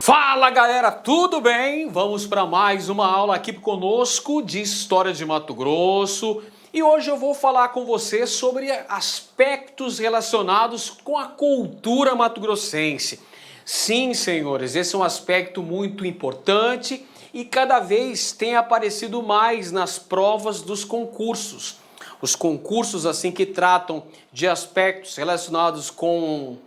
Fala galera, tudo bem? Vamos para mais uma aula aqui conosco de História de Mato Grosso e hoje eu vou falar com você sobre aspectos relacionados com a cultura mato-grossense. Sim, senhores, esse é um aspecto muito importante e cada vez tem aparecido mais nas provas dos concursos. Os concursos assim que tratam de aspectos relacionados com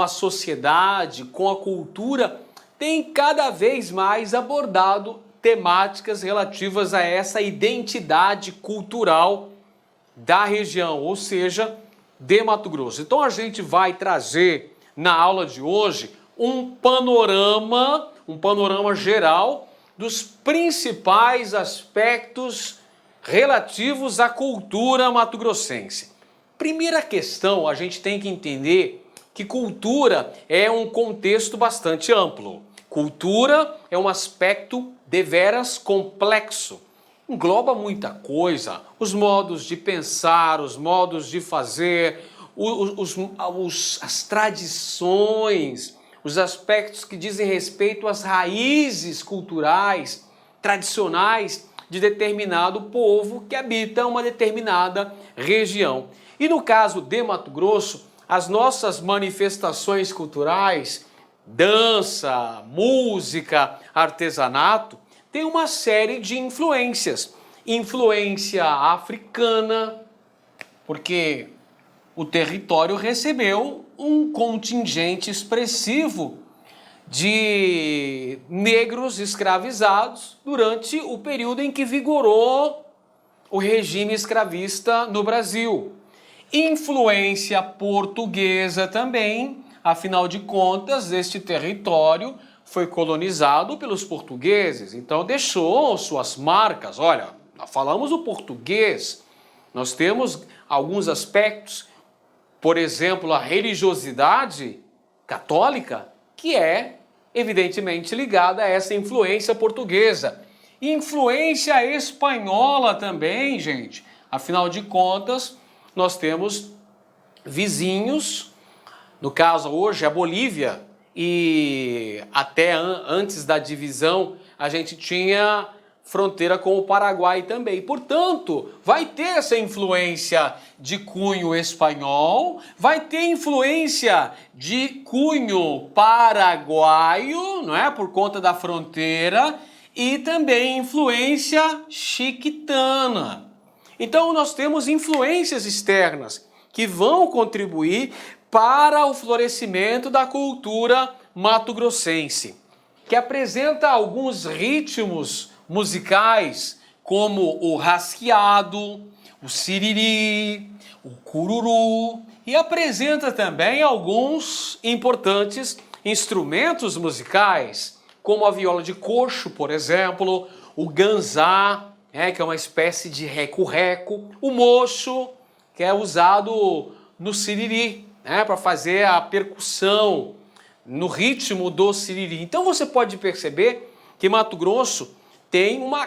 a sociedade, com a cultura, tem cada vez mais abordado temáticas relativas a essa identidade cultural da região, ou seja, de Mato Grosso. Então a gente vai trazer na aula de hoje um panorama geral dos principais aspectos relativos à cultura mato-grossense. Primeira questão, a gente tem que entender que cultura é um contexto bastante amplo. Cultura é um aspecto deveras complexo, engloba muita coisa, os modos de pensar, os modos de fazer, as tradições, os aspectos que dizem respeito às raízes culturais, tradicionais de determinado povo que habita uma determinada região. E no caso de Mato Grosso, as nossas manifestações culturais, dança, música, artesanato, tem uma série de influências. Influência africana, porque o território recebeu um contingente expressivo de negros escravizados durante o período em que vigorou o regime escravista no Brasil. Influência portuguesa também. Afinal de contas, este território foi colonizado pelos portugueses, então deixou suas marcas. Olha, nós falamos o português, nós temos alguns aspectos, por exemplo, a religiosidade católica, que é evidentemente ligada a essa influência portuguesa. Influência espanhola também, gente. Afinal de contas, nós temos vizinhos. No caso hoje, a Bolívia, e até antes da divisão, a gente tinha fronteira com o Paraguai também. Portanto, vai ter essa influência de cunho espanhol, vai ter influência de cunho paraguaio, não é? Por conta da fronteira, e também influência chiquitana. Então, nós temos influências externas que vão contribuir para o florescimento da cultura mato-grossense, que apresenta alguns ritmos musicais, como o rasqueado, o siriri, o cururu, e apresenta também alguns importantes instrumentos musicais, como a viola de coxo, por exemplo, o ganzá, que é uma espécie de reco-reco, o mocho, que é usado no siriri, para fazer a percussão no ritmo do siriri. Então você pode perceber que Mato Grosso tem uma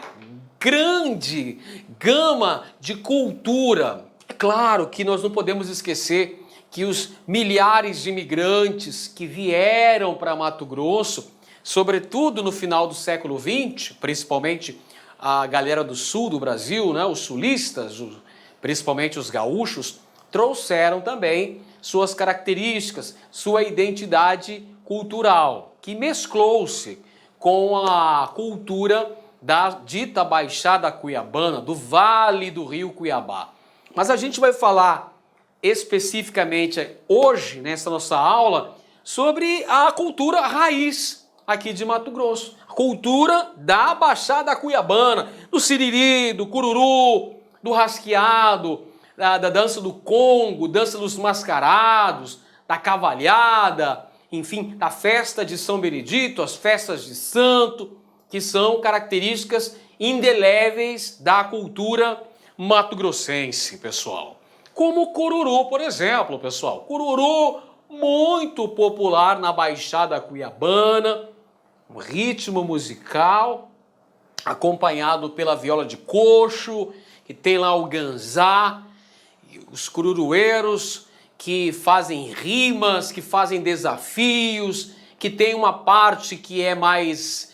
grande gama de cultura. É claro que nós não podemos esquecer que os milhares de imigrantes que vieram para Mato Grosso, sobretudo no final do século XX, principalmente a galera do sul do Brasil, os sulistas, principalmente os gaúchos, trouxeram também suas características, sua identidade cultural, que mesclou-se com a cultura da dita Baixada Cuiabana, do Vale do Rio Cuiabá. Mas a gente vai falar especificamente hoje, nessa nossa aula, sobre a cultura raiz aqui de Mato Grosso. A cultura da Baixada Cuiabana, do siriri, do cururu, do rasqueado, da dança do Congo, dança dos mascarados, da cavalhada, enfim, da festa de São Benedito, as festas de santo, que são características indeléveis da cultura mato-grossense, pessoal. Como o cururu, por exemplo, pessoal. Cururu muito popular na Baixada Cuiabana, um ritmo musical acompanhado pela viola de coxo, que tem lá o ganzá, os cururueiros que fazem rimas, que fazem desafios, que tem uma parte que é mais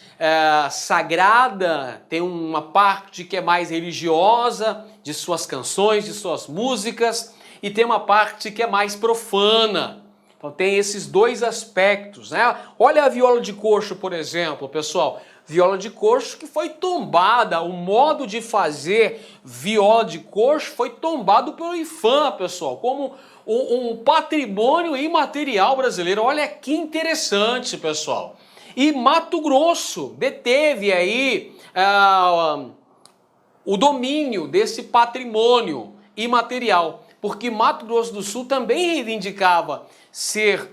sagrada, tem uma parte que é mais religiosa, de suas canções, de suas músicas, e tem uma parte que é mais profana. Então tem esses dois aspectos, né? Olha a viola de coxo, por exemplo, pessoal. Viola de coxo que foi tombada, o modo de fazer viola de coxo foi tombado pelo IPHAN, pessoal, como um patrimônio imaterial brasileiro. Olha que interessante, pessoal. E Mato Grosso deteve aí o domínio desse patrimônio imaterial, porque Mato Grosso do Sul também reivindicava ser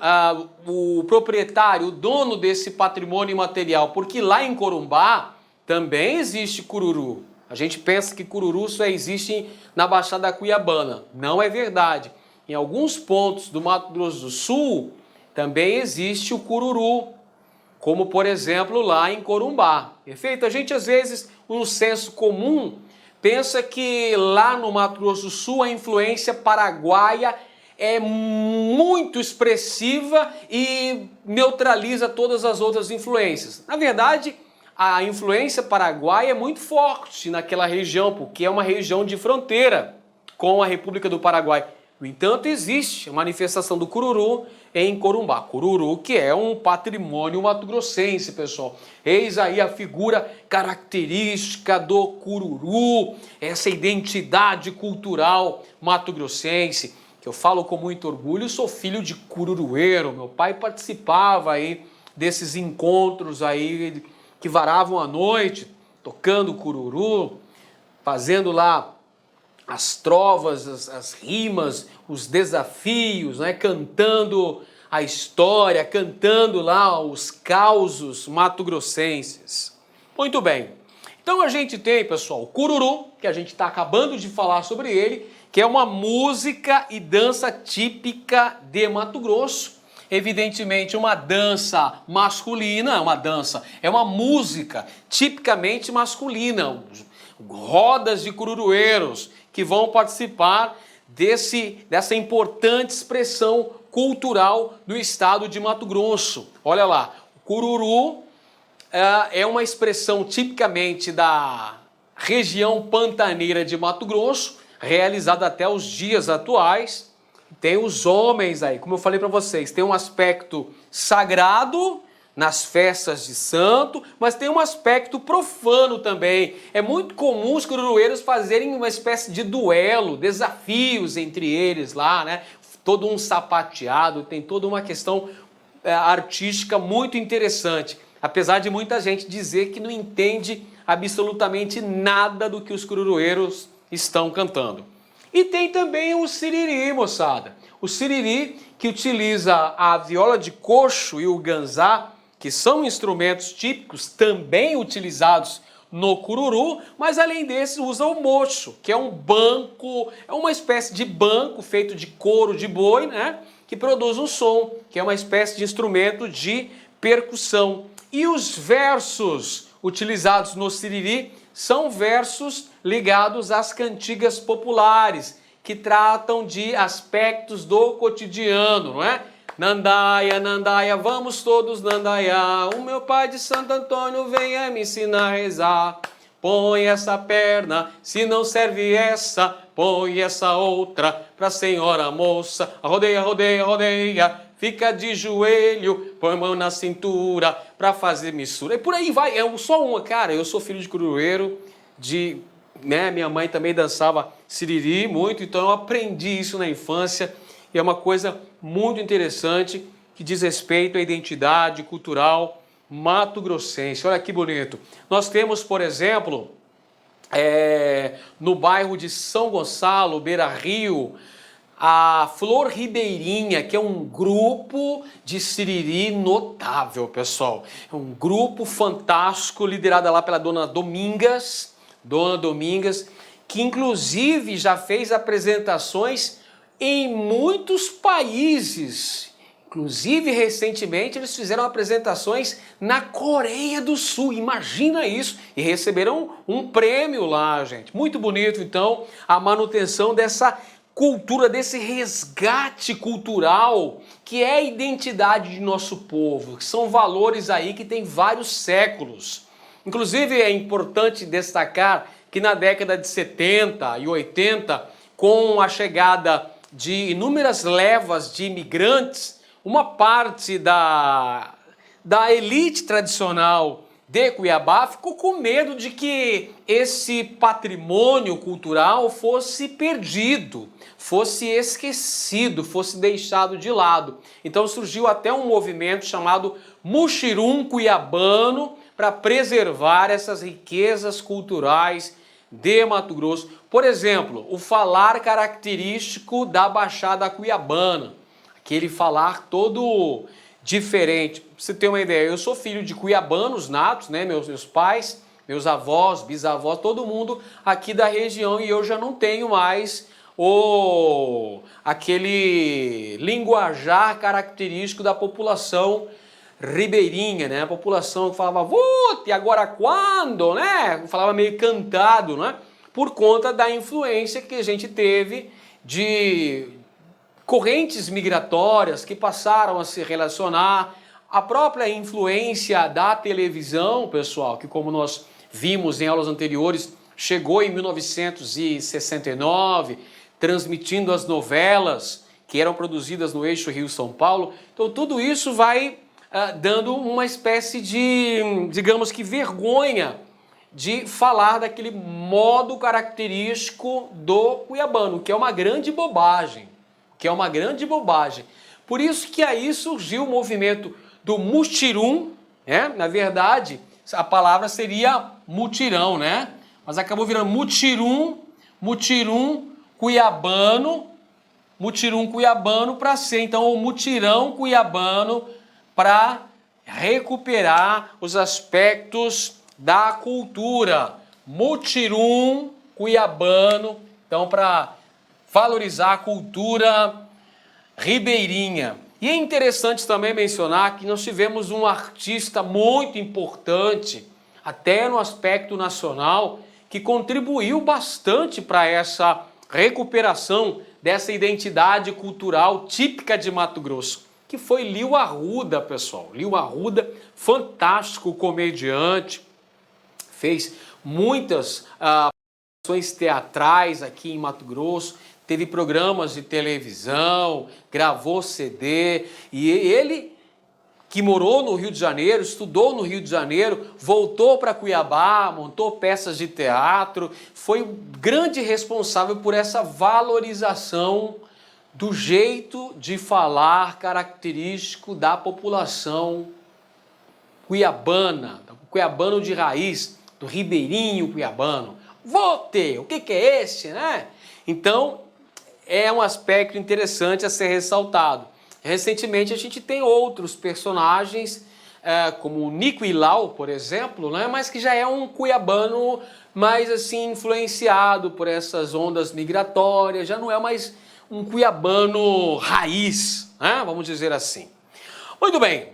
o proprietário, o dono desse patrimônio imaterial, porque lá em Corumbá também existe cururu. A gente pensa que cururu só existe na Baixada Cuiabana. Não é verdade. Em alguns pontos do Mato Grosso do Sul também existe o cururu, como por exemplo lá em Corumbá. Perfeito? A gente às vezes, no senso comum, pensa que lá no Mato Grosso do Sul a influência paraguaia é muito expressiva e neutraliza todas as outras influências. Na verdade, a influência paraguaia é muito forte naquela região, porque é uma região de fronteira com a República do Paraguai. No entanto, existe a manifestação do cururu em Corumbá. Cururu, que é um patrimônio mato-grossense, pessoal. Eis aí a figura característica do cururu, essa identidade cultural mato-grossense, que eu falo com muito orgulho. Sou filho de cururueiro. Meu pai participava aí desses encontros aí que varavam à noite, tocando cururu, fazendo lá as trovas, as rimas, os desafios, né? Cantando a história, cantando lá os causos mato-grossenses. Muito bem. Então a gente tem, pessoal, o cururu, que a gente está acabando de falar sobre ele, que é uma música e dança típica de Mato Grosso. Evidentemente uma dança masculina, é uma música tipicamente masculina. Rodas de cururueiros que vão participar dessa importante expressão cultural do estado de Mato Grosso. Olha lá, o cururu é uma expressão tipicamente da região pantaneira de Mato Grosso, realizada até os dias atuais. Tem os homens aí, como eu falei para vocês, tem um aspecto sagrado nas festas de santo, mas tem um aspecto profano também. É muito comum os cururueiros fazerem uma espécie de duelo, desafios entre eles lá, né? Todo um sapateado, tem toda uma questão artística muito interessante. Apesar de muita gente dizer que não entende absolutamente nada do que os cururueiros estão cantando. E tem também o siriri, moçada. O siriri que utiliza a viola de coxo e o ganzá, que são instrumentos típicos também utilizados no cururu, mas além desse usa o mocho, que é um banco, é uma espécie de banco feito de couro de boi, né, que produz um som, que é uma espécie de instrumento de percussão. E os versos utilizados no siriri são versos ligados às cantigas populares, que tratam de aspectos do cotidiano, não é? Nandaia, Nandaia, vamos todos Nandaia, o meu pai de Santo Antônio venha me ensinar a rezar. Põe essa perna, se não serve essa, põe essa outra pra senhora moça. Rodeia, rodeia, rodeia, fica de joelho, põe a mão na cintura pra fazer missura. E por aí vai, é só uma, cara, eu sou filho de cururueiro, né, minha mãe também dançava siriri muito, então eu aprendi isso na infância. E é uma coisa muito interessante que diz respeito à identidade cultural mato-grossense. Olha que bonito. Nós temos, por exemplo, no bairro de São Gonçalo, Beira Rio, a Flor Ribeirinha, que é um grupo de siriri notável, pessoal. É um grupo fantástico, liderado lá pela Dona Domingas, que inclusive já fez apresentações em muitos países. Inclusive, recentemente, eles fizeram apresentações na Coreia do Sul. Imagina isso! E receberam um prêmio lá, gente. Muito bonito, então, a manutenção dessa cultura, desse resgate cultural que é a identidade de nosso povo, que são valores aí que têm vários séculos. Inclusive é importante destacar que na década de 70 e 80, com a chegada de inúmeras levas de imigrantes, uma parte da elite tradicional de Cuiabá ficou com medo de que esse patrimônio cultural fosse perdido, fosse esquecido, fosse deixado de lado. Então surgiu até um movimento chamado Muxirum Cuiabano para preservar essas riquezas culturais de Mato Grosso. Por exemplo, o falar característico da Baixada Cuiabana, aquele falar todo diferente. Pra você ter uma ideia, eu sou filho de cuiabanos natos, né? Meus pais, meus avós, bisavós, todo mundo aqui da região, e eu já não tenho mais aquele linguajar característico da população ribeirinha, né? A população que falava, e agora quando, né? Falava meio cantado, né? Por conta da influência que a gente teve de correntes migratórias que passaram a se relacionar, a própria influência da televisão, pessoal, que como nós vimos em aulas anteriores, chegou em 1969, transmitindo as novelas que eram produzidas no eixo Rio-São Paulo. Então tudo isso vai dando uma espécie de, digamos que, vergonha de falar daquele modo característico do cuiabano, que é uma grande bobagem. Por isso que aí surgiu o movimento do muxirum, né? Na verdade, a palavra seria mutirão, né? Mas acabou virando muxirum cuiabano para ser, então, o mutirão cuiabano para recuperar os aspectos da cultura. Muxirum cuiabano, então, para valorizar a cultura ribeirinha. E é interessante também mencionar que nós tivemos um artista muito importante, até no aspecto nacional, que contribuiu bastante para essa recuperação dessa identidade cultural típica de Mato Grosso, que foi Lio Arruda, pessoal. Lio Arruda, fantástico comediante, fez muitas ações teatrais aqui em Mato Grosso, teve programas de televisão, gravou CD, e ele, que morou no Rio de Janeiro, estudou no Rio de Janeiro, voltou para Cuiabá, montou peças de teatro, foi o grande responsável por essa valorização do jeito de falar característico da população cuiabana, do cuiabano de raiz, do ribeirinho cuiabano. Vote! O que é esse, né? Então, é um aspecto interessante a ser ressaltado. Recentemente a gente tem outros personagens, como o Nico Ilau, por exemplo, né? Mas que já é um cuiabano mais assim influenciado por essas ondas migratórias, já não é mais um cuiabano raiz, né? Vamos dizer assim. Muito bem,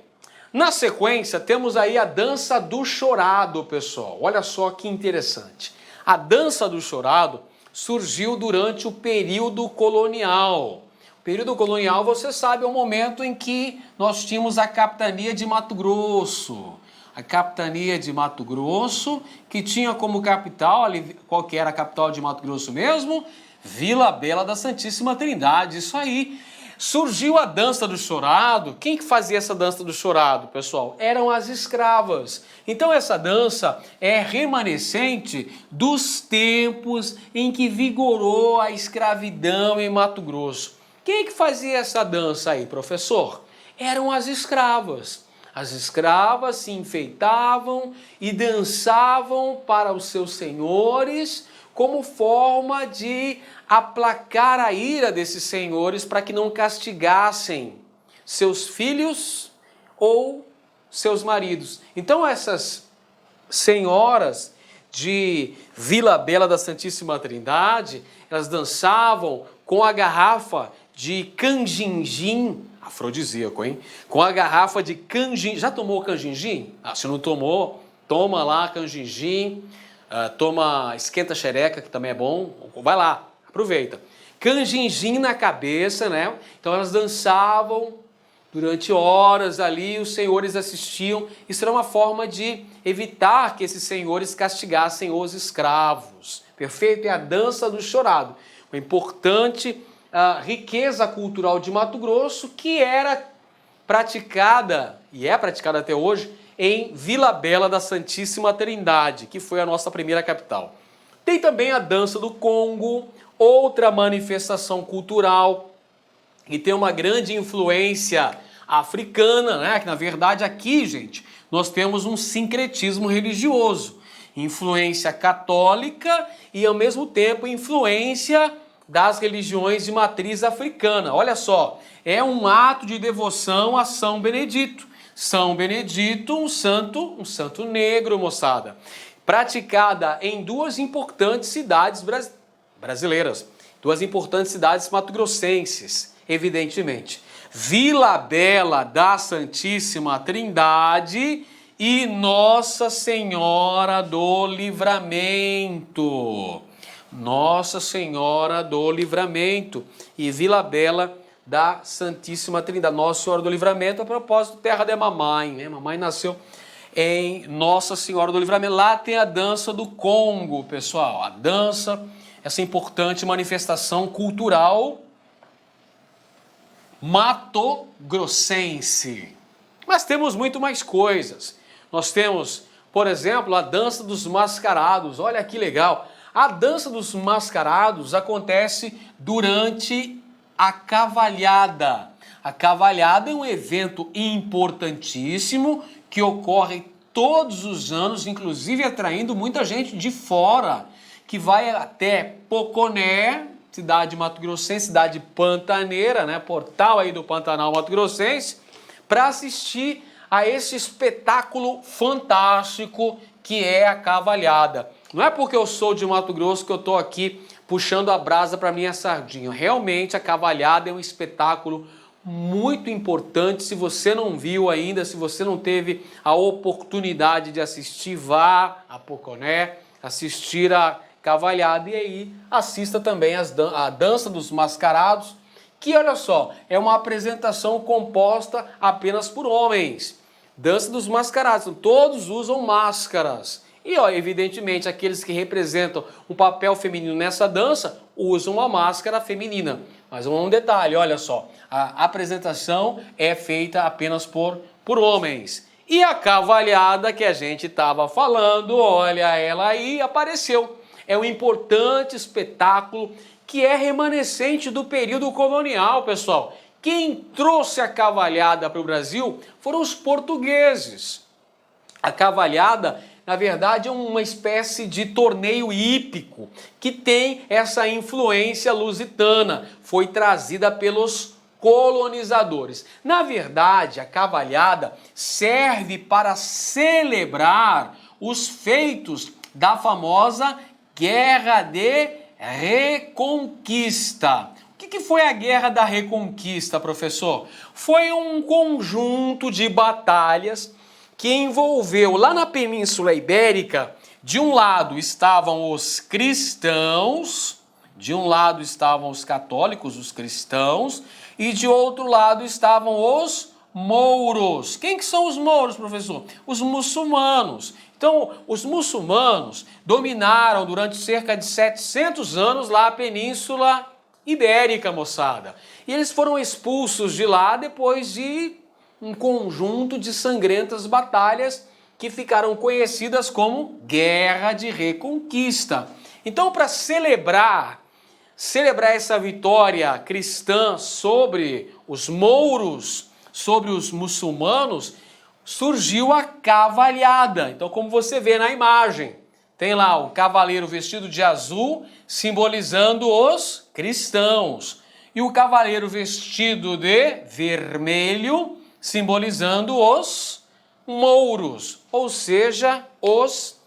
na sequência temos aí a dança do chorado, pessoal. Olha só que interessante. A dança do chorado surgiu durante o período colonial. O período colonial, você sabe, é o momento em que nós tínhamos a capitania de Mato Grosso. A capitania de Mato Grosso, que tinha como capital, qual que era a capital de Mato Grosso mesmo? Vila Bela da Santíssima Trindade, isso aí. Surgiu a dança do chorado. Quem que fazia essa dança do chorado, pessoal? Eram as escravas. Então essa dança é remanescente dos tempos em que vigorou a escravidão em Mato Grosso. Quem que fazia essa dança aí, professor? Eram as escravas. As escravas se enfeitavam e dançavam para os seus senhores como forma de aplacar a ira desses senhores para que não castigassem seus filhos ou seus maridos. Então essas senhoras de Vila Bela da Santíssima Trindade, elas dançavam com a garrafa de canjinjim, afrodisíaco, hein? Com a garrafa de canjinjim. Já tomou canjinjim? Se não tomou, toma lá canjinjim. Toma esquenta xereca, que também é bom, vai lá, aproveita. canjinjim na cabeça, né? Então elas dançavam durante horas ali, os senhores assistiam. Isso era uma forma de evitar que esses senhores castigassem os escravos. Perfeito? É a dança do chorado. Uma importante riqueza cultural de Mato Grosso que era praticada, e é praticada até hoje, em Vila Bela da Santíssima Trindade, que foi a nossa primeira capital. Tem também a dança do Congo, outra manifestação cultural e tem uma grande influência africana, né? Que na verdade aqui, gente, nós temos um sincretismo religioso, influência católica e ao mesmo tempo influência das religiões de matriz africana. Olha só, é um ato de devoção a São Benedito. São Benedito, um santo negro, moçada, praticada em duas importantes cidades brasileiras, duas importantes cidades mato-grossenses, evidentemente. Vila Bela da Santíssima Trindade e Nossa Senhora do Livramento. Nossa Senhora do Livramento e Vila Bela da Santíssima Trindade. Nossa Senhora do Livramento, a propósito, terra de mamãe, né? Mamãe nasceu em Nossa Senhora do Livramento. Lá tem a dança do Congo, pessoal. A dança, essa importante manifestação cultural mato-grossense. Mas temos muito mais coisas. Nós temos, por exemplo, a dança dos mascarados. Olha que legal. A dança dos mascarados acontece durante a cavalhada. A cavalhada é um evento importantíssimo que ocorre todos os anos, inclusive atraindo muita gente de fora, que vai até Poconé, cidade mato-grossense, cidade pantaneira, né? Portal aí do Pantanal mato-grossense, para assistir a esse espetáculo fantástico que é a cavalhada. Não é porque eu sou de Mato Grosso que eu estou aqui puxando a brasa para minha sardinha. Realmente a cavalhada é um espetáculo muito importante. Se você não viu ainda, se você não teve a oportunidade de assistir, vá a Poconé assistir a cavalhada e aí assista também a dança dos mascarados, que olha só, é uma apresentação composta apenas por homens. Dança dos mascarados, todos usam máscaras. E, ó, evidentemente, aqueles que representam um papel feminino nessa dança usam uma máscara feminina. Mas um detalhe, olha só, a apresentação é feita apenas por homens. E a cavalhada que a gente estava falando, olha ela aí, apareceu. É um importante espetáculo que é remanescente do período colonial, pessoal. Quem trouxe a cavalhada para o Brasil foram os portugueses. A cavalhada, na verdade, é uma espécie de torneio hípico que tem essa influência lusitana, foi trazida pelos colonizadores. Na verdade, a cavalhada serve para celebrar os feitos da famosa Guerra de Reconquista. O que foi a Guerra da Reconquista, professor? Foi um conjunto de batalhas que envolveu lá na Península Ibérica, de um lado estavam os cristãos, de um lado estavam os católicos, os cristãos, e de outro lado estavam os mouros. Quem que são os mouros, professor? Os muçulmanos. Então, os muçulmanos dominaram durante cerca de 700 anos lá a Península Ibérica, moçada. E eles foram expulsos de lá depois de um conjunto de sangrentas batalhas que ficaram conhecidas como Guerra de Reconquista. Então, para celebrar essa vitória cristã sobre os mouros, sobre os muçulmanos, surgiu a cavalhada. Então, como você vê na imagem, tem lá o cavaleiro vestido de azul, simbolizando os cristãos, e o cavaleiro vestido de vermelho, simbolizando os mouros, ou seja, os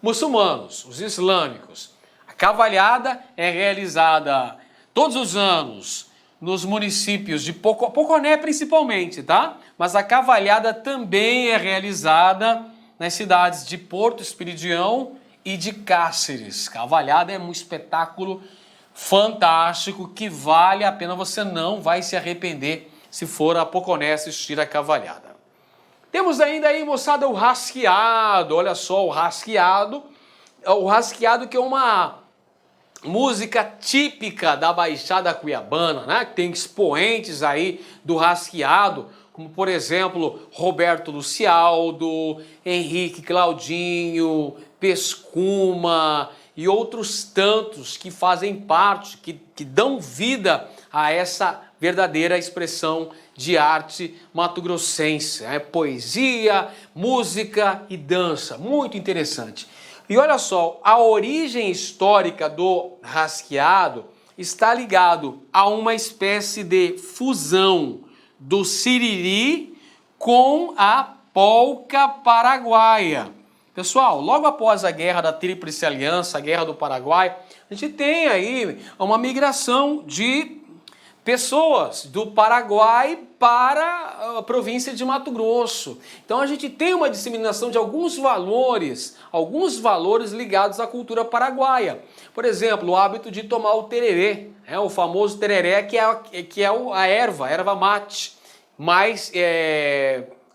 muçulmanos, os islâmicos. A cavalhada é realizada todos os anos nos municípios de Poconé principalmente, tá? Mas a cavalhada também é realizada nas cidades de Porto Espiridião e de Cáceres. Cavalhada é um espetáculo fantástico que vale a pena, você não vai se arrepender se for a Poconé assistir a cavalhada. Temos ainda aí, moçada, o rasqueado. Olha só, o rasqueado que é uma música típica da Baixada Cuiabana, né? Tem expoentes aí do rasqueado, como por exemplo Roberto Lucialdo, Henrique Claudinho, Pescuma e outros tantos que fazem parte, que dão vida a essa verdadeira expressão de arte mato-grossense. É poesia, música e dança, muito interessante. E olha só, a origem histórica do rasqueado está ligado a uma espécie de fusão do siriri com a polca paraguaia. Pessoal, logo após a Guerra da Tríplice Aliança, a Guerra do Paraguai, a gente tem aí uma migração de pessoas do Paraguai para a província de Mato Grosso. Então a gente tem uma disseminação de alguns valores ligados à cultura paraguaia. Por exemplo, o hábito de tomar o tererê, o famoso tereré que é a erva mate,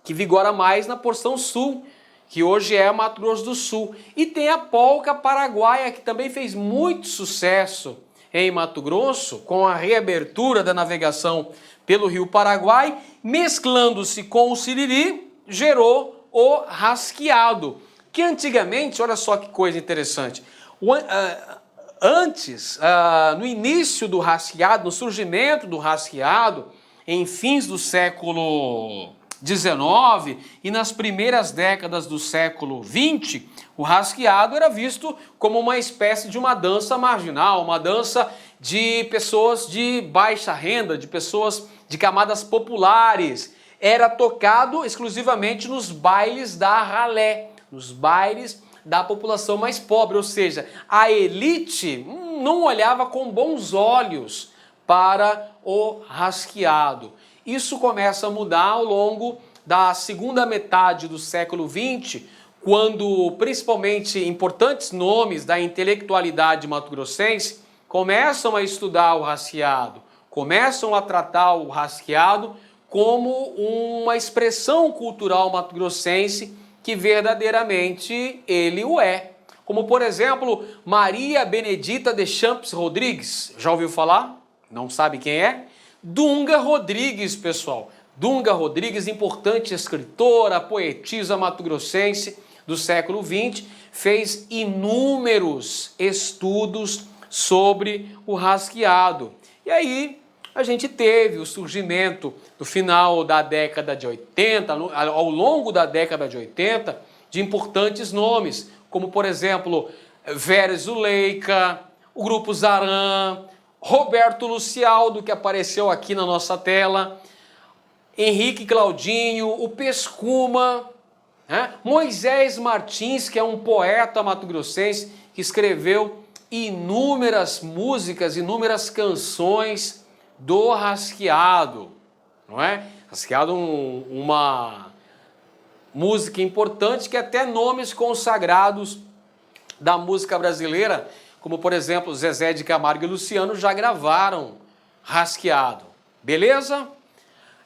que vigora mais na porção sul, que hoje é Mato Grosso do Sul. E tem a polca paraguaia, que também fez muito sucesso em Mato Grosso, com a reabertura da navegação pelo Rio Paraguai, mesclando-se com o siriri, gerou o rasqueado, que antigamente, olha só que coisa interessante, no início do rasqueado, no surgimento do rasqueado, em fins do século XIX e nas primeiras décadas do século XX, o rasqueado era visto como uma espécie de uma dança marginal, uma dança de pessoas de baixa renda, de pessoas de camadas populares. Era tocado exclusivamente nos bailes da ralé, nos bailes da população mais pobre, ou seja, a elite não olhava com bons olhos para o rasqueado. Isso começa a mudar ao longo da segunda metade do século XX, quando principalmente importantes nomes da intelectualidade mato-grossense começam a estudar o rasqueado, começam a tratar o rasqueado como uma expressão cultural mato-grossense que verdadeiramente ele o é. Como, por exemplo, Maria Benedita de Champs Rodrigues. Já ouviu falar? Não sabe quem é? Dunga Rodrigues, pessoal. Dunga Rodrigues, importante escritora, poetisa mato-grossense do século XX, fez inúmeros estudos sobre o rasqueado. E aí a gente teve o surgimento no final da década de 80, ao longo da década de 80, de importantes nomes, como por exemplo, Vera Zuleika, o Grupo Zaran, Roberto Lucialdo, que apareceu aqui na nossa tela, Henrique Claudinho, o Pescuma, Moisés Martins, que é um poeta mato-grossense, que escreveu inúmeras músicas, inúmeras canções do rasqueado, não é? Rasqueado uma música importante que até nomes consagrados da música brasileira, como por exemplo Zezé de Camargo e Luciano, já gravaram rasqueado. Beleza?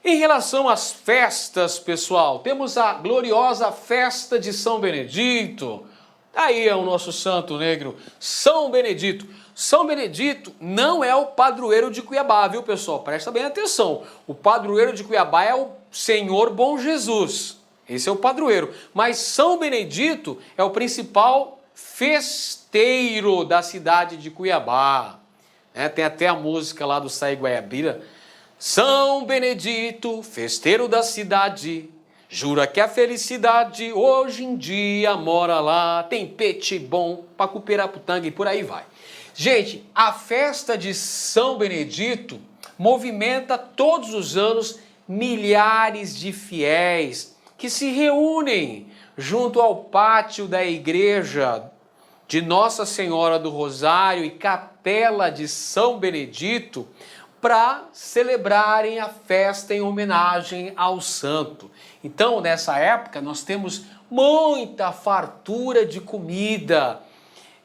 Em relação às festas, pessoal, temos a gloriosa festa de São Benedito. Aí é o nosso santo negro, São Benedito. São Benedito não é o padroeiro de Cuiabá, viu, pessoal? Presta bem atenção. O padroeiro de Cuiabá é o Senhor Bom Jesus. Esse é o padroeiro. Mas São Benedito é o principal festeiro da cidade de Cuiabá. Tem até a música lá do Saí Guaiabira. São Benedito, festeiro da cidade, jura que a felicidade hoje em dia mora lá. Tem peixe bom, pacuperaputanga e por aí vai. Gente, a festa de São Benedito movimenta todos os anos milhares de fiéis que se reúnem junto ao pátio da igreja de Nossa Senhora do Rosário e Capela de São Benedito para celebrarem a festa em homenagem ao santo. Então, nessa época, nós temos muita fartura de comida.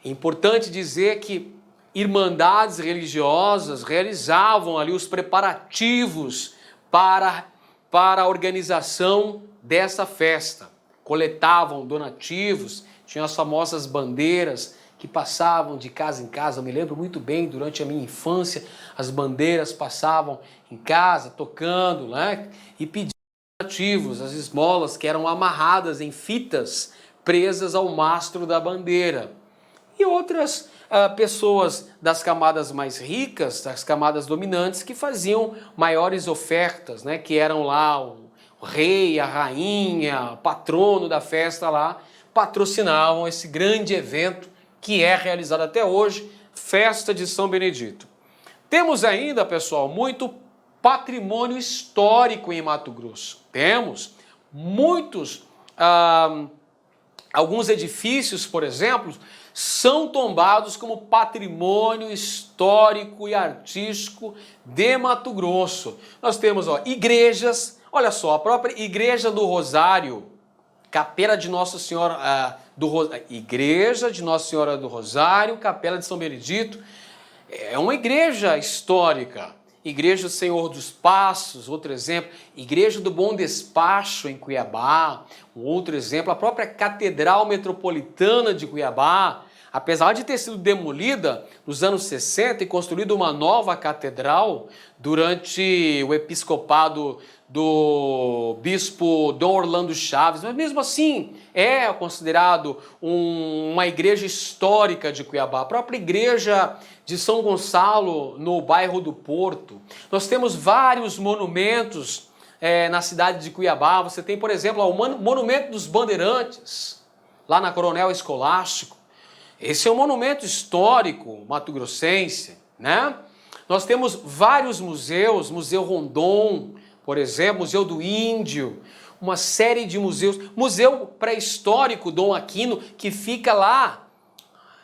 É importante dizer que irmandades religiosas realizavam ali os preparativos para a organização dessa festa. Coletavam donativos, tinham as famosas bandeiras que passavam de casa em casa. Eu me lembro muito bem, durante a minha infância, as bandeiras passavam em casa, tocando, né? E pedindo donativos, as esmolas que eram amarradas em fitas presas ao mastro da bandeira. E outras pessoas das camadas mais ricas, das camadas dominantes, que faziam maiores ofertas, né? Que eram lá o rei, a rainha, o patrono da festa lá, patrocinavam esse grande evento que é realizado até hoje, Festa de São Benedito. Temos ainda, pessoal, muito patrimônio histórico em Mato Grosso. Temos muitos, alguns edifícios, por exemplo, são tombados como patrimônio histórico e artístico de Mato Grosso. Nós temos igrejas, olha só, a própria Igreja do Rosário, Capela de Nossa Senhora Igreja de Nossa Senhora do Rosário, Capela de São Benedito, é uma igreja histórica. Igreja do Senhor dos Passos, outro exemplo. Igreja do Bom Despacho, em Cuiabá, um outro exemplo. A própria Catedral Metropolitana de Cuiabá, apesar de ter sido demolida nos anos 60 e construída uma nova catedral durante o episcopado do bispo Dom Orlando Chaves, mas mesmo assim é considerado uma igreja histórica de Cuiabá. A própria igreja de São Gonçalo, no bairro do Porto. Nós temos vários monumentos na cidade de Cuiabá. Você tem, por exemplo, o Monumento dos Bandeirantes, lá na Coronel Escolástico. Esse é um monumento histórico mato-grossense, né? Nós temos vários museus, Museu Rondon, por exemplo, Museu do Índio, uma série de museus. Museu Pré-Histórico Dom Aquino, que fica lá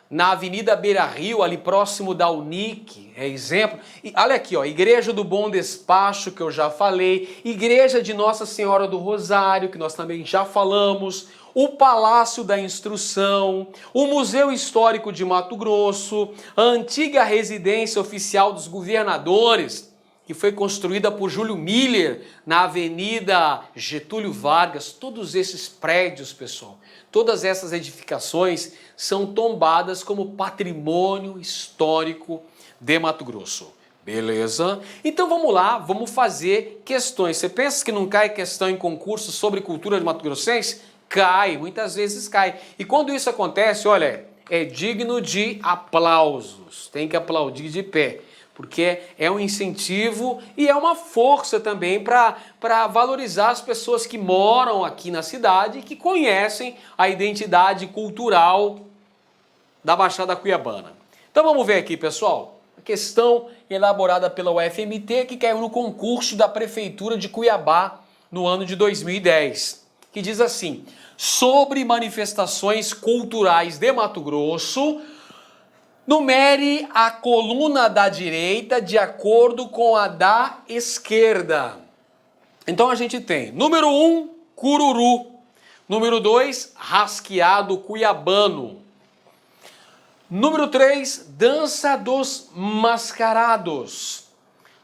na Avenida Beira Rio, ali próximo da Unic, é exemplo. E olha aqui, ó, Igreja do Bom Despacho, que eu já falei, Igreja de Nossa Senhora do Rosário, que nós também já falamos, o Palácio da Instrução, o Museu Histórico de Mato Grosso, a antiga residência oficial dos governadores, que foi construída por Júlio Miller na Avenida Getúlio Vargas. Todos esses prédios, pessoal, todas essas edificações são tombadas como patrimônio histórico de Mato Grosso. Beleza? Então vamos lá, vamos fazer questões. Você pensa que não cai questão em concurso sobre cultura de Mato Grossense? Cai, muitas vezes cai. E quando isso acontece, olha, é digno de aplausos. Tem que aplaudir de pé, porque é um incentivo e é uma força também para valorizar as pessoas que moram aqui na cidade e que conhecem a identidade cultural da Baixada Cuiabana. Então vamos ver aqui, pessoal, a questão elaborada pela UFMT que caiu no concurso da Prefeitura de Cuiabá no ano de 2010, que diz assim: sobre manifestações culturais de Mato Grosso, numere a coluna da direita de acordo com a da esquerda. Então a gente tem, número 1, cururu. Número 2, rasqueado cuiabano. Número 3, dança dos mascarados.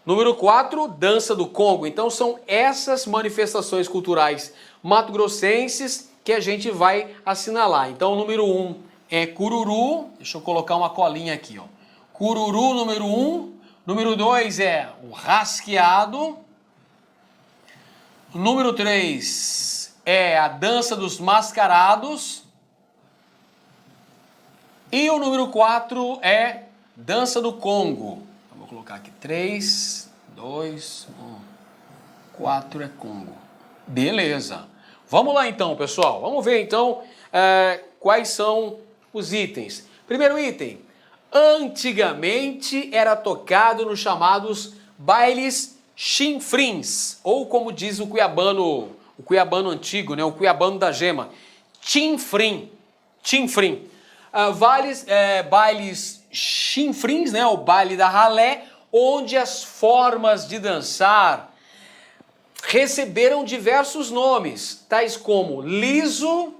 Número 4, dança do Congo. Então são essas manifestações culturais mato-grossenses que a gente vai assinalar. Então o número 1 é cururu, deixa eu colocar uma colinha aqui, ó. Cururu, número 1. Número 2 é o rasqueado. Número 3 é a dança dos mascarados. E o número 4 é dança do Congo. Eu vou colocar aqui 3, 2, 1. 4 é Congo. Beleza. Vamos lá então, pessoal. Vamos ver então quais são os itens. Primeiro item, antigamente era tocado nos chamados bailes chinfrins, ou como diz o cuiabano antigo, né, o cuiabano da gema, chinfrim. Bailes chinfrins, né, o baile da ralé, onde as formas de dançar receberam diversos nomes, tais como liso,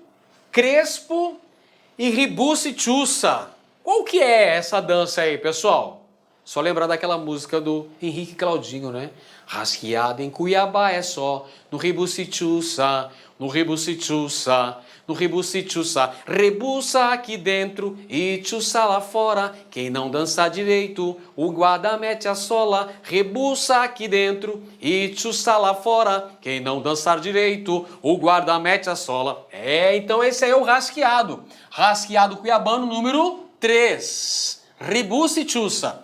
crespo e ribuça-chussa. Qual que é essa dança aí, pessoal? Só lembrar daquela música do Henrique Claudinho, né? Rasqueado em Cuiabá é só no Ribucitiuça, no Ribucitiuça, no Ribucitiuça. Rebuça aqui dentro e tchuça lá fora. Quem não dançar direito, o guarda mete a sola. Rebuça aqui dentro e tchuça lá fora. Quem não dançar direito, o guarda mete a sola. Então esse aí é o rasqueado. Rasqueado cuiabano número 3. Ribucitiuça.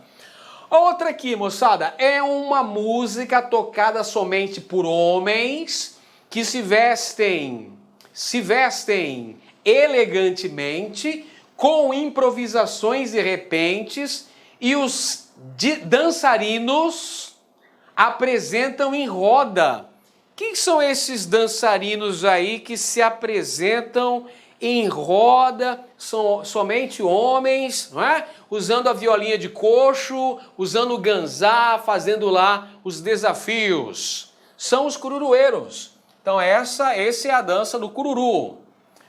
Outra aqui, moçada, é uma música tocada somente por homens que se vestem elegantemente, com improvisações e repentes, e os dançarinos apresentam em roda. Quem são esses dançarinos aí que se apresentam em roda? São somente homens, não é? Usando a violinha de coxo, usando o ganzá, fazendo lá os desafios. São os cururueiros. Então essa é a dança do cururu.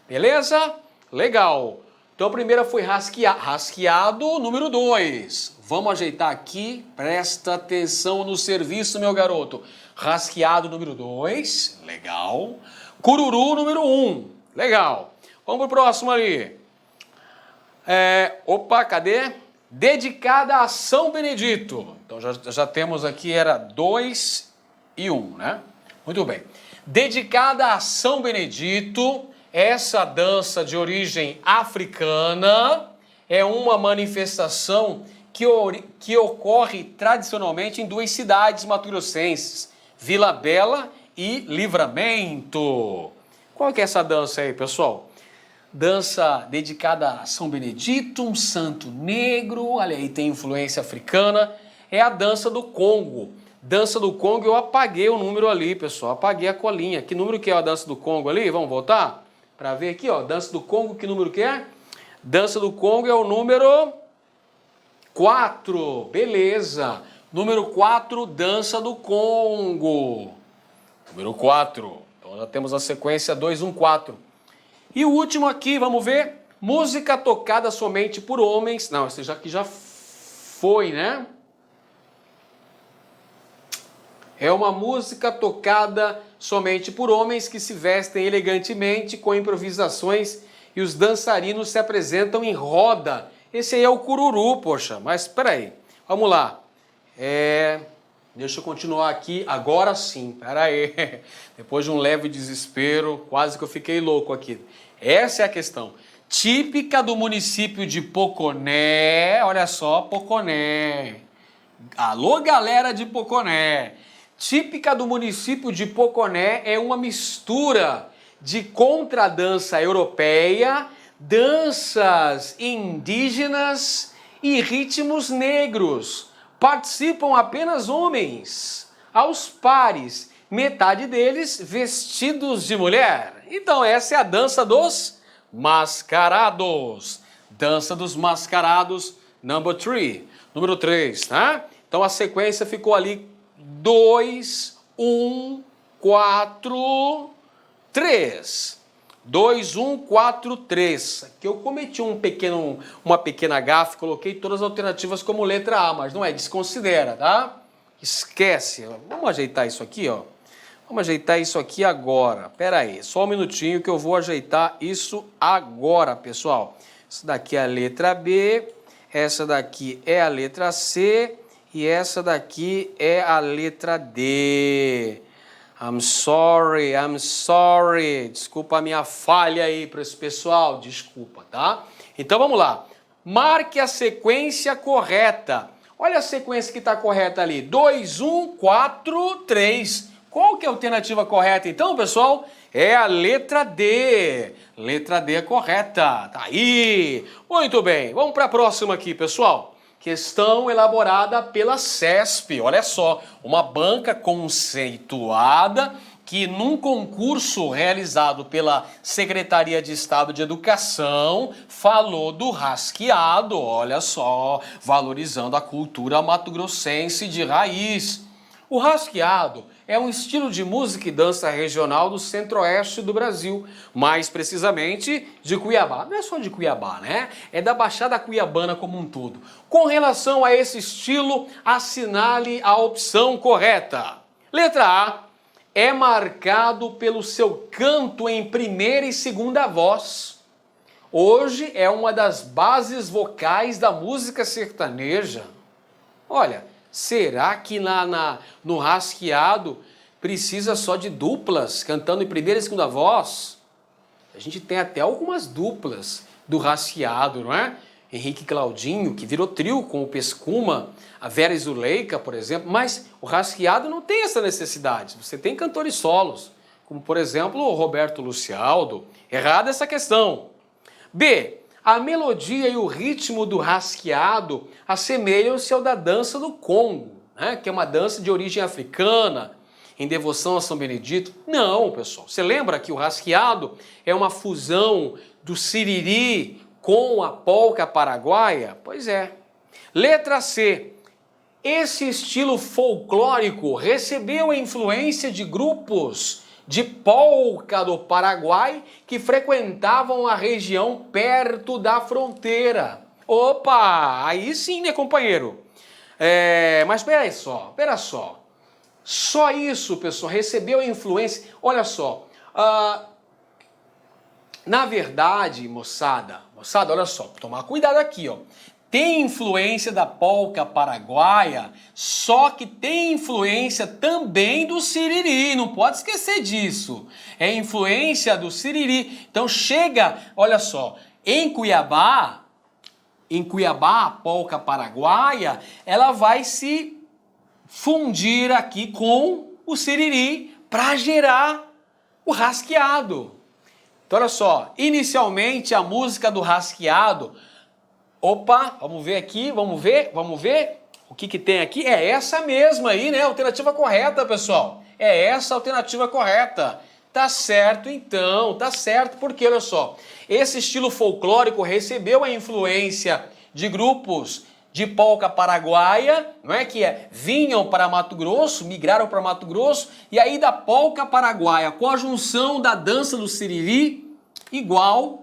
Beleza? Legal. Então a primeira foi rasqueado, número 2. Vamos ajeitar aqui, presta atenção no serviço, meu garoto. Rasqueado, número 2, legal. Cururu, número 1, legal. Vamos pro próximo ali. Cadê? Dedicada a São Benedito. Então já temos aqui, era 2 e 1, né? Muito bem. Dedicada a São Benedito, essa dança de origem africana é uma manifestação que ocorre tradicionalmente em 2 cidades mato-grossenses, Vila Bela e Livramento. Qual que é essa dança aí, pessoal? Dança dedicada a São Benedito, um santo negro, olha aí, tem influência africana, é a dança do Congo. Dança do Congo, eu apaguei o número ali, pessoal, apaguei a colinha. Que número que é a dança do Congo ali? Vamos voltar para ver aqui, ó, dança do Congo, que número que é? Dança do Congo é o número 4, beleza. Número 4, dança do Congo. Número 4, então já temos a sequência 2, 1, 4. E o último aqui, vamos ver, música tocada somente por homens. Não, esse aqui já foi, né? É uma música tocada somente por homens que se vestem elegantemente com improvisações e os dançarinos se apresentam em roda. Esse aí é o cururu, poxa, mas espera aí, vamos lá. Deixa eu continuar aqui, agora sim, espera aí. Depois de um leve desespero, quase que eu fiquei louco aqui. Essa é a questão. Típica do município de Poconé, olha só, Poconé. Alô, galera de Poconé. Típica do município de Poconé é uma mistura de contradança europeia, danças indígenas e ritmos negros. Participam apenas homens, aos pares, metade deles vestidos de mulher. Então essa é a dança dos mascarados. Dança dos mascarados, número 3, tá? Então a sequência ficou ali 2, 1, 4, 3. 2, 1, 4, 3. Aqui eu cometi uma pequena gafe, coloquei todas as alternativas como letra A, mas não é, desconsidera, tá? Esquece. Vamos ajeitar isso aqui, ó. Vamos ajeitar isso aqui agora. Pera aí, só um minutinho que eu vou ajeitar isso agora, pessoal. Essa daqui é a letra B, essa daqui é a letra C e essa daqui é a letra D. I'm sorry. Desculpa a minha falha aí para esse pessoal, desculpa, tá? Então vamos lá. Marque a sequência correta. Olha a sequência que está correta ali. 2, 1, 4, 3. Qual que é a alternativa correta então, pessoal? É a letra D. Letra D é correta. Tá aí. Muito bem. Vamos para a próxima aqui, pessoal. Questão elaborada pela CESP. Olha só, uma banca conceituada que num concurso realizado pela Secretaria de Estado de Educação falou do rasqueado, olha só, valorizando a cultura mato-grossense de raiz. O rasqueado é um estilo de música e dança regional do centro-oeste do Brasil, mais precisamente de Cuiabá. Não é só de Cuiabá, né? É da Baixada Cuiabana como um todo. Com relação a esse estilo, assinale a opção correta. Letra A. É marcado pelo seu canto em primeira e segunda voz. Hoje é uma das bases vocais da música sertaneja. Olha, será que no rasqueado precisa só de duplas cantando em primeira e segunda voz? A gente tem até algumas duplas do rasqueado, não é? Henrique e Claudinho, que virou trio com o Pescuma, a Vera e Zuleika, por exemplo, mas o rasqueado não tem essa necessidade. Você tem cantores solos, como por exemplo o Roberto Lucialdo. Errada essa questão. B. A melodia e o ritmo do rasqueado assemelham-se ao da dança do Congo, né? Que é uma dança de origem africana, em devoção a São Benedito. Não, pessoal. Você lembra que o rasqueado é uma fusão do siriri com a polca paraguaia? Pois é. Letra C. Esse estilo folclórico recebeu a influência de grupos de polca do Paraguai que frequentavam a região perto da fronteira. Opa, aí sim, né, companheiro? Mas espera só. Só isso, pessoal, recebeu a influência. Olha só, na verdade, moçada, olha só, tomar cuidado aqui, ó. Tem influência da polca paraguaia, só que tem influência também do siriri, não pode esquecer disso. É influência do siriri. Então chega, olha só, em Cuiabá, a polca paraguaia, ela vai se fundir aqui com o siriri para gerar o rasqueado. Então olha só, inicialmente a música do rasqueado. Opa, vamos ver aqui, vamos ver. O que tem aqui? É essa mesma aí, né? Alternativa correta, pessoal. É essa a alternativa correta. Tá certo, então, tá certo, porque olha só, esse estilo folclórico recebeu a influência de grupos de polca paraguaia, não é? Vinham para Mato Grosso, migraram para Mato Grosso, e aí da polca paraguaia com a junção da dança do siriri, igual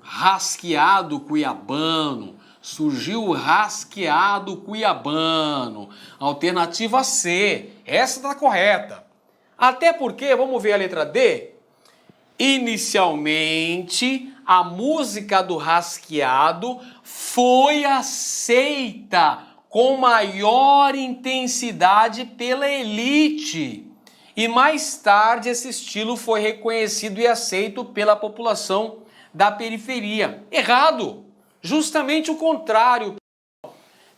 rasqueado cuiabano. Surgiu o rasqueado cuiabano. Alternativa C. Essa está correta. Até porque, vamos ver a letra D. Inicialmente, a música do rasqueado foi aceita com maior intensidade pela elite. E mais tarde esse estilo foi reconhecido e aceito pela população da periferia. Errado! Justamente o contrário.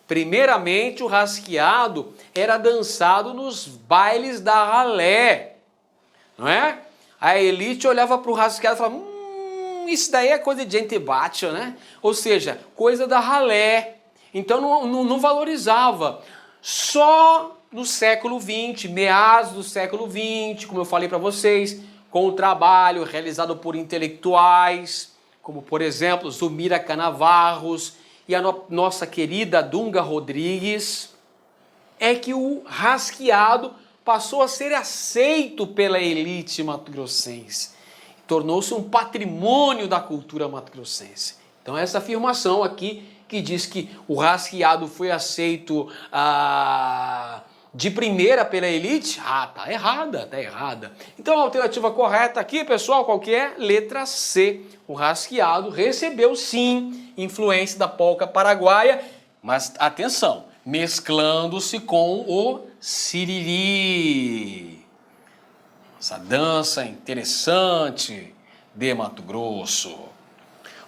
Primeiramente, o rasqueado era dançado nos bailes da ralé, não é? A elite olhava para o rasqueado e falava, isso daí é coisa de gente baixa, né? Ou seja, coisa da ralé. Então não valorizava. Só no século XX, meados do século XX, como eu falei para vocês, com o trabalho realizado por intelectuais, como por exemplo Zumira Canavarros e a nossa querida Dunga Rodrigues, é que o rasqueado passou a ser aceito pela elite mato-grossense. Tornou-se um patrimônio da cultura mato-grossense. Então essa afirmação aqui que diz que o rasqueado foi aceito de primeira pela elite, tá errada. Então a alternativa correta aqui, pessoal, qual que é? Letra C. O rasqueado recebeu sim influência da polca paraguaia, mas atenção, mesclando-se com o siriri. Essa dança interessante de Mato Grosso.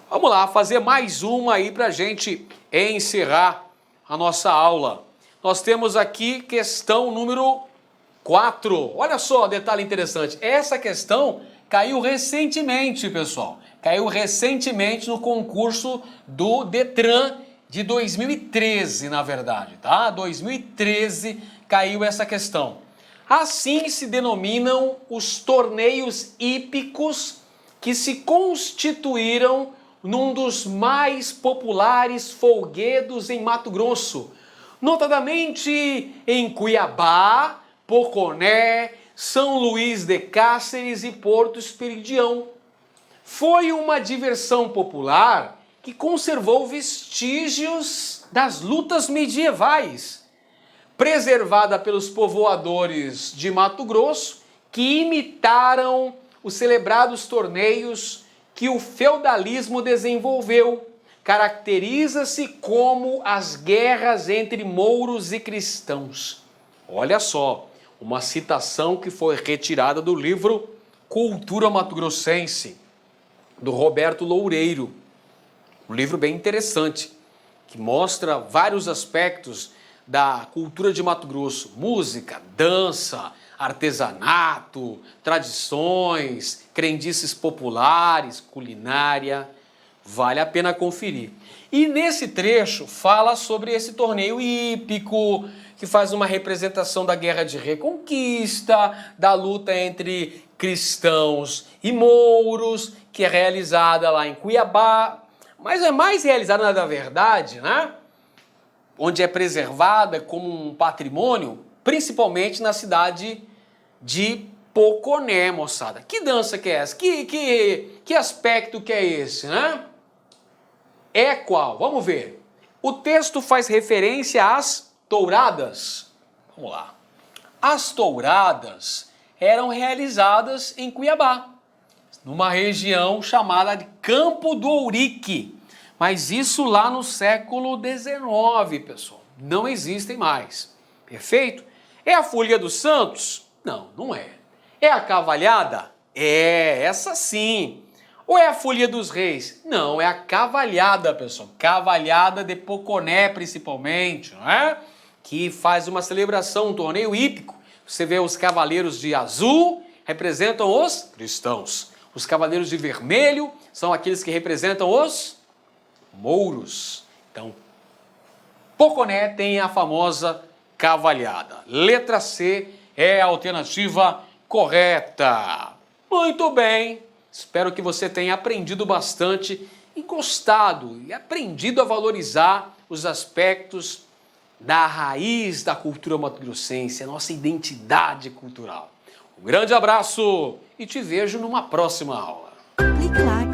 Vamos lá, fazer mais uma aí pra gente encerrar a nossa aula. Nós temos aqui questão número 4. Olha só, detalhe interessante. Essa questão caiu recentemente, pessoal. Caiu recentemente no concurso do Detran de 2013, na verdade, tá? 2013 caiu essa questão. Assim se denominam os torneios hípicos que se constituíram num dos mais populares folguedos em Mato Grosso, notadamente em Cuiabá, Poconé, São Luís de Cáceres e Porto Esperidião. Foi uma diversão popular que conservou vestígios das lutas medievais, preservada pelos povoadores de Mato Grosso, que imitaram os celebrados torneios que o feudalismo desenvolveu. Caracteriza-se como as guerras entre mouros e cristãos. Olha só, uma citação que foi retirada do livro Cultura Mato-Grossense, do Roberto Loureiro. Um livro bem interessante, que mostra vários aspectos da cultura de Mato Grosso: música, dança, artesanato, tradições, crendices populares, culinária. Vale a pena conferir. E nesse trecho fala sobre esse torneio hípico, que faz uma representação da Guerra de Reconquista, da luta entre cristãos e mouros, que é realizada lá em Cuiabá, mas é mais realizada, na verdade, né? Onde é preservada como um patrimônio, principalmente na cidade de Poconé, moçada. Que dança que é essa? Que aspecto que é esse, né? É qual? Vamos ver. O texto faz referência às touradas. Vamos lá. As touradas eram realizadas em Cuiabá, numa região chamada de Campo do Ourique. Mas isso lá no século XIX, pessoal. Não existem mais. Perfeito? É a Folia dos Santos? Não, não é. É a cavalhada? É, essa sim. Ou é a Folia dos Reis? Não, é a cavalhada, pessoal. Cavalhada de Poconé, principalmente, não é? Que faz uma celebração, um torneio hípico. Você vê os cavaleiros de azul, representam os cristãos. Os cavaleiros de vermelho são aqueles que representam os mouros. Então, Poconé tem a famosa cavalhada. Letra C é a alternativa correta. Muito bem. Espero que você tenha aprendido bastante e gostado e aprendido a valorizar os aspectos da raiz da cultura mato-grossense, a nossa identidade cultural. Um grande abraço e te vejo numa próxima aula. Clique like.